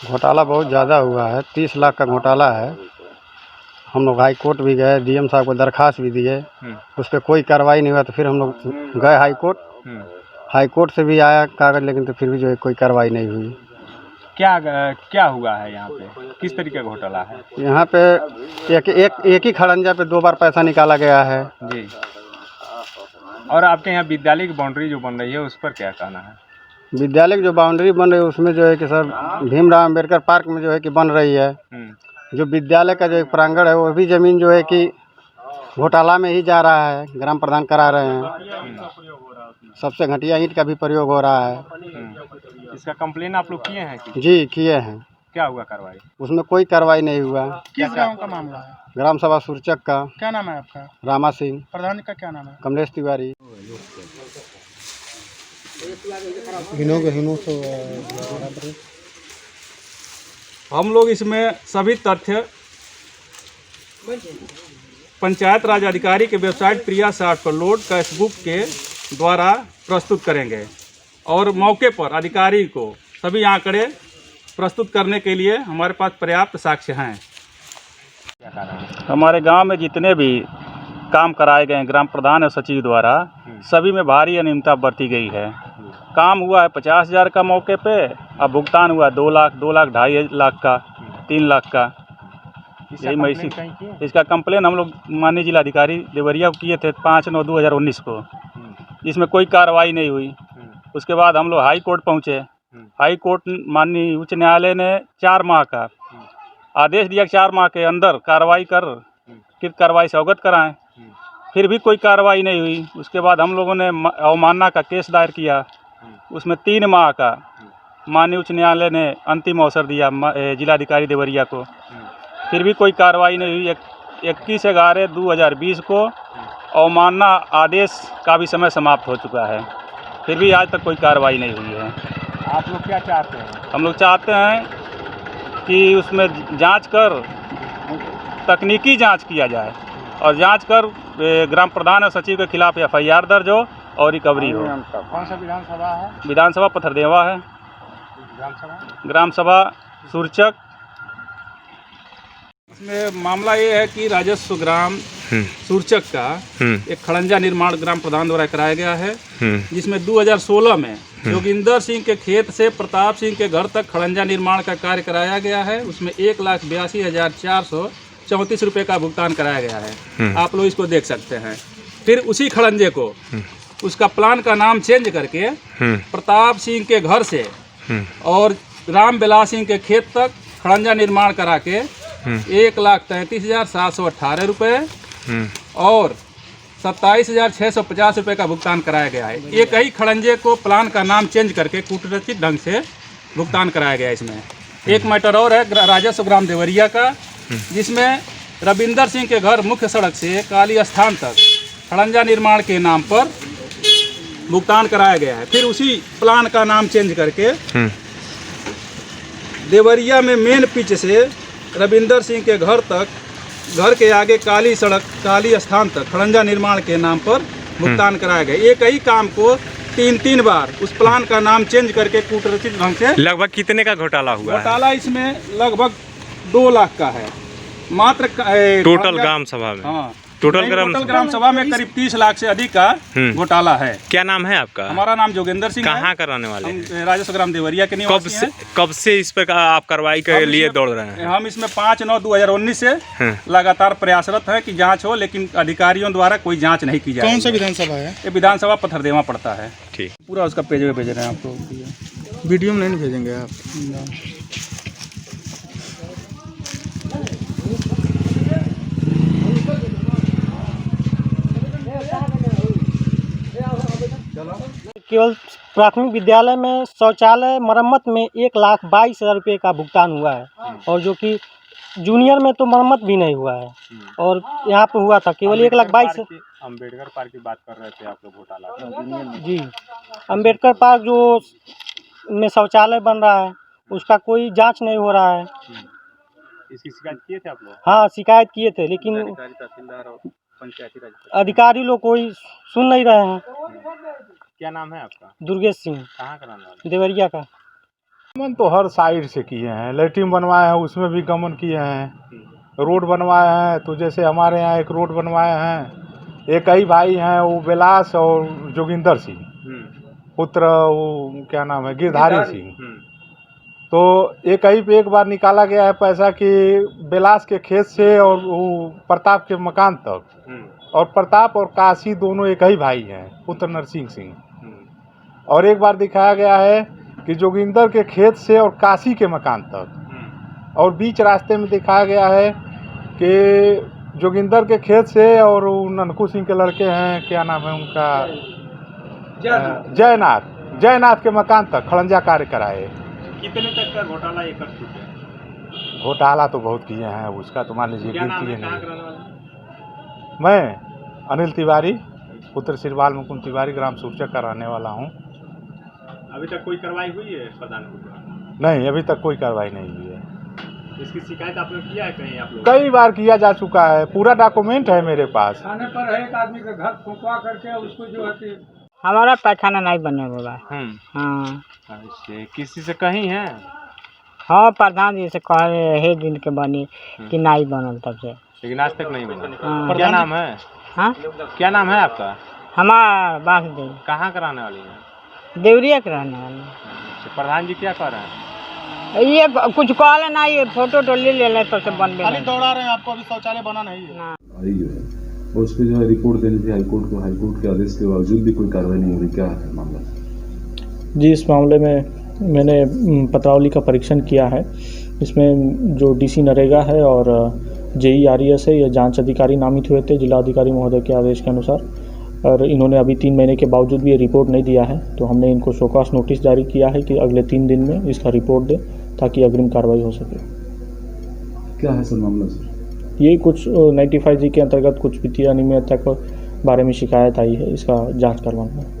घोटाला बहुत ज़्यादा हुआ है। 30 लाख का घोटाला है। हम लोग हाई कोर्ट भी गए, डीएम साहब को दरखास्त भी दिए, उस पर कोई कार्रवाई नहीं हुआ। तो फिर हम लोग गए हाई कोर्ट, हाई कोर्ट से भी आया कागज़, लेकिन तो फिर भी जो है कोई कार्रवाई नहीं हुई। क्या हुआ है यहाँ पे, किस तरीके का घोटाला है? यहाँ पे एक ही खड़ंजा पे 2 बार पैसा निकाला गया है जी। और आपके यहाँ विद्यालय की बाउंड्री जो बन रही है उस पर क्या कहना है? विद्यालय की जो बाउंड्री बन रही है उसमें जो है कि सर भीमराव अम्बेडकर पार्क में जो है कि बन रही है। जो विद्यालय का जो एक प्रांगण है वो भी ज़मीन जो है कि घोटाला में ही जा रहा है, ग्राम प्रधान करा रहे हैं। सबसे घटिया ईंट का भी प्रयोग हो रहा है। इसका कंप्लेन आप लोग किए हैं कि? जी किए हैं। क्या हुआ कार्रवाई? उसमें कोई कार्रवाई नहीं हुआ। किस गांव का मामला है? ग्राम सभा सुरचक का। क्या नाम है आपका? रामा सिंह। प्रधान का क्या नाम है? कमलेश तिवारी। हम लोग इसमें सभी तथ्य पंचायत राज अधिकारी के वेबसाइट प्रिया 60 पर लोड फेसबुक के द्वारा प्रस्तुत करेंगे और मौके पर अधिकारी को सभी आंकड़े प्रस्तुत करने के लिए हमारे पास पर्याप्त साक्ष्य हैं। हमारे गांव में जितने भी काम कराए गए हैं ग्राम प्रधान और सचिव द्वारा, सभी में भारी अनियमितता बरती गई है। काम हुआ है 50,000 का मौके पे, अब भुगतान हुआ 2 लाख, 2 लाख, 2.5 लाख का, 3 लाख का। यही मैसी इसका कंप्लेन हम लोग माननीय जिलाधिकारी देवरिया को किए थे 5/9/2019 को। इसमें कोई कार्रवाई नहीं हुई। उसके बाद हम लोग हाई कोर्ट पहुँचे। हाई कोर्ट माननीय उच्च न्यायालय ने 4 माह का आदेश दिया, 4 माह के अंदर कार्रवाई कर कृत कार्रवाई से अवगत कराएं। फिर भी कोई कार्रवाई नहीं हुई। उसके बाद हम लोगों ने अवमानना का केस दायर किया, उसमें 3 माह का माननीय उच्च न्यायालय ने अंतिम अवसर दिया जिलाधिकारी देवरिया को। फिर भी कोई कार्रवाई नहीं हुई। 21/11/2020 को अवमानना आदेश का भी समय समाप्त हो चुका है, फिर भी आज तक कोई कार्रवाई नहीं हुई है। आप लोग क्या चाहते हैं? हम लोग चाहते हैं कि उसमें जांच कर तकनीकी जांच किया जाए और जांच कर ग्राम प्रधान और सचिव के खिलाफ FIR दर्ज हो और रिकवरी हो। कौन सा विधानसभा है? विधानसभा पथरदेवा है। ग्राम सभा सुरचक। इसमें मामला ये है कि राजस्व ग्राम सुरचक का एक खड़ंजा निर्माण ग्राम प्रधान द्वारा कराया गया है, जिसमें 2016 में जोगिंदर सिंह के खेत से प्रताप सिंह के घर तक खड़ंजा निर्माण का कार्य कराया गया है। उसमें 1,82,434 रुपये का भुगतान कराया गया है। आप लोग इसको देख सकते हैं। फिर उसी खड़ंजे को उसका प्लान का नाम चेंज करके प्रताप सिंह के घर से और राम बिलास सिंह के खेत तक खड़ंजा निर्माण करा के 1,33,718 रुपये और 27,650 रुपये का भुगतान कराया गया है। एक ही खड़ंजे को प्लान का नाम चेंज करके कूटरचित ढंग से भुगतान कराया गया है। इसमें एक मैटर और है राजस्व ग्राम देवरिया का, जिसमें रविंदर सिंह के घर मुख्य सड़क से काली स्थान तक खड़ंजा निर्माण के नाम पर भुगतान कराया गया है। फिर उसी प्लान का नाम चेंज करके देवरिया में मेन पिच से रविंदर सिंह के घर तक, घर के आगे काली सड़क काली स्थान तक खड़ंजा निर्माण के नाम पर भुगतान कराया गया। एक ही काम को 3 बार उस प्लान का नाम चेंज करके कूटरचित ढंग से। लगभग कितने का घोटाला हुआ है? घोटाला इसमें लगभग 2 लाख का है मात्र टोटल ग्राम सभा में। हाँ, टोटल ग्राम सभा में करीब 30 लाख से अधिक का घोटाला है। क्या नाम है आपका? हमारा नाम जोगिंदर सिंह। कहाँ का रहने वाले हैं? राजस्व ग्राम देवरिया के निवासी हैं। कब से इस पर आप कार्रवाई के लिए दौड़ रहे हैं? हम इसमें 5/9/2019 से लगातार प्रयासरत है कि जांच हो, लेकिन अधिकारियों द्वारा कोई जांच नहीं की जाए। कौन सा विधानसभा है? ये विधानसभा पथरदेवा पड़ता है। ठीक, पूरा उसका पेज में भेज रहे हैं आपको। वीडियो में नहीं भेजेंगे आप? केवल प्राथमिक विद्यालय में शौचालय मरम्मत में 1,22,000 रुपये का भुगतान हुआ है, और जो कि जूनियर में तो मरम्मत भी नहीं हुआ है, और यहाँ पे हुआ था केवल 1,22,000। अम्बेडकर पार्क की बात कर रहे थे आप लोग घोटाला? जी, अम्बेडकर पार्क जो में शौचालय बन रहा है उसका कोई जांच नहीं हो रहा है। इसकी शिकायत किए थे आप लोग? हाँ, शिकायत किए थे, लेकिन तहसीलदार और पंचायती राज अधिकारी लोग कोई सुन नहीं रहे हैं। क्या नाम है आपका? दुर्गेश सिंह। कहाँ का रहने वाले? देवरिया का। गमन तो हर साइड से किए हैं, लैट्रिन बनवाए हैं उसमें भी गमन किए हैं, रोड बनवाए हैं। तो जैसे हमारे यहाँ एक रोड बनवाए हैं, एक ही भाई हैं वो बिलास और जोगिंदर सिंह पुत्र, वो क्या नाम है गिरधारी सिंह। तो एक ही पे एक बार निकाला गया है पैसा कि बिलास के खेत से और वो प्रताप के मकान तक, और प्रताप और काशी दोनों एक ही भाई हैं, पुत्र नरसिंह सिंह। और एक बार दिखाया गया है कि जोगिंदर के खेत से और काशी के मकान तक, और बीच रास्ते में दिखाया गया है कि जोगिंदर के खेत से और ननकू सिंह के लड़के हैं, क्या नाम है उनका, जयनाथ के मकान तक खड़ंजा कार्य कराए। कितने तक का घोटाला ये कर चुके हैं? घोटाला तो बहुत किए हैं, उसका तो मान लीजिए क्या नाम गिनती है, है कहाँ नहीं। के रहने वाले? मैं अनिल तिवारी, पुत्र श्रीवाल मुकुंद तिवारी, ग्राम सूरचक का रहने वाला हूँ। अभी तक कोई कार्रवाई हुई है प्रधान के द्वारा? नहीं, अभी तक कोई कार्रवाई नहीं हुई है। इसकी शिकायत आपने किया है कहीं आप लोग? कई बार किया जा चुका है, पूरा डॉक्यूमेंट है मेरे पास। थाने पर एक आदमी का घर फुंकवा करके उसको जो है कि हमारा पैखाना नहीं बनने वाला है। हाँ अच्छा, किसी से कहीं है? हाँ, प्रधान जी से कह रहे हैं दिन के बनी कि नहीं बनल तब से, लेकिन आज तक नहीं बना। हाँ। क्या नाम है? हाँ, क्या नाम है आपका? हमारा बांसदेव कहाँ का रहने वाली है? देवरिया के रहने वाले। अच्छा, प्रधान जी क्या कर रहे हैं? ये कुछ कहले ना, ये फोटो तो ले ले तो से बनबे खाली नहीं। दौड़ा रहे हैं, आपको अभी शौचालय बना नहीं है। ना। आई है और उस पर जो है रिपोर्ट देनी थी हाईकोर्ट को, हाईकोर्ट के आदेश के बावजूद भी कोई कार्रवाई नहीं हो रही, क्या है मामला? जी, इस मामले में मैंने पत्रावली का परीक्षण किया है। इसमें जो डीसी नरेगा है और JERS है, ये जांच अधिकारी नामित हुए थे जिलाधिकारी महोदय के आदेश के अनुसार, और इन्होंने अभी 3 महीने के बावजूद भी ये रिपोर्ट नहीं दिया है। तो हमने इनको शोकास नोटिस जारी किया है कि अगले 3 दिन में इसका रिपोर्ट दें ताकि अग्रिम कार्रवाई हो सके। क्या है सर मामला सर? ये कुछ 95G के अंतर्गत कुछ वित्तीय अनियमितता के बारे में शिकायत आई है, इसका जांच करवाना है।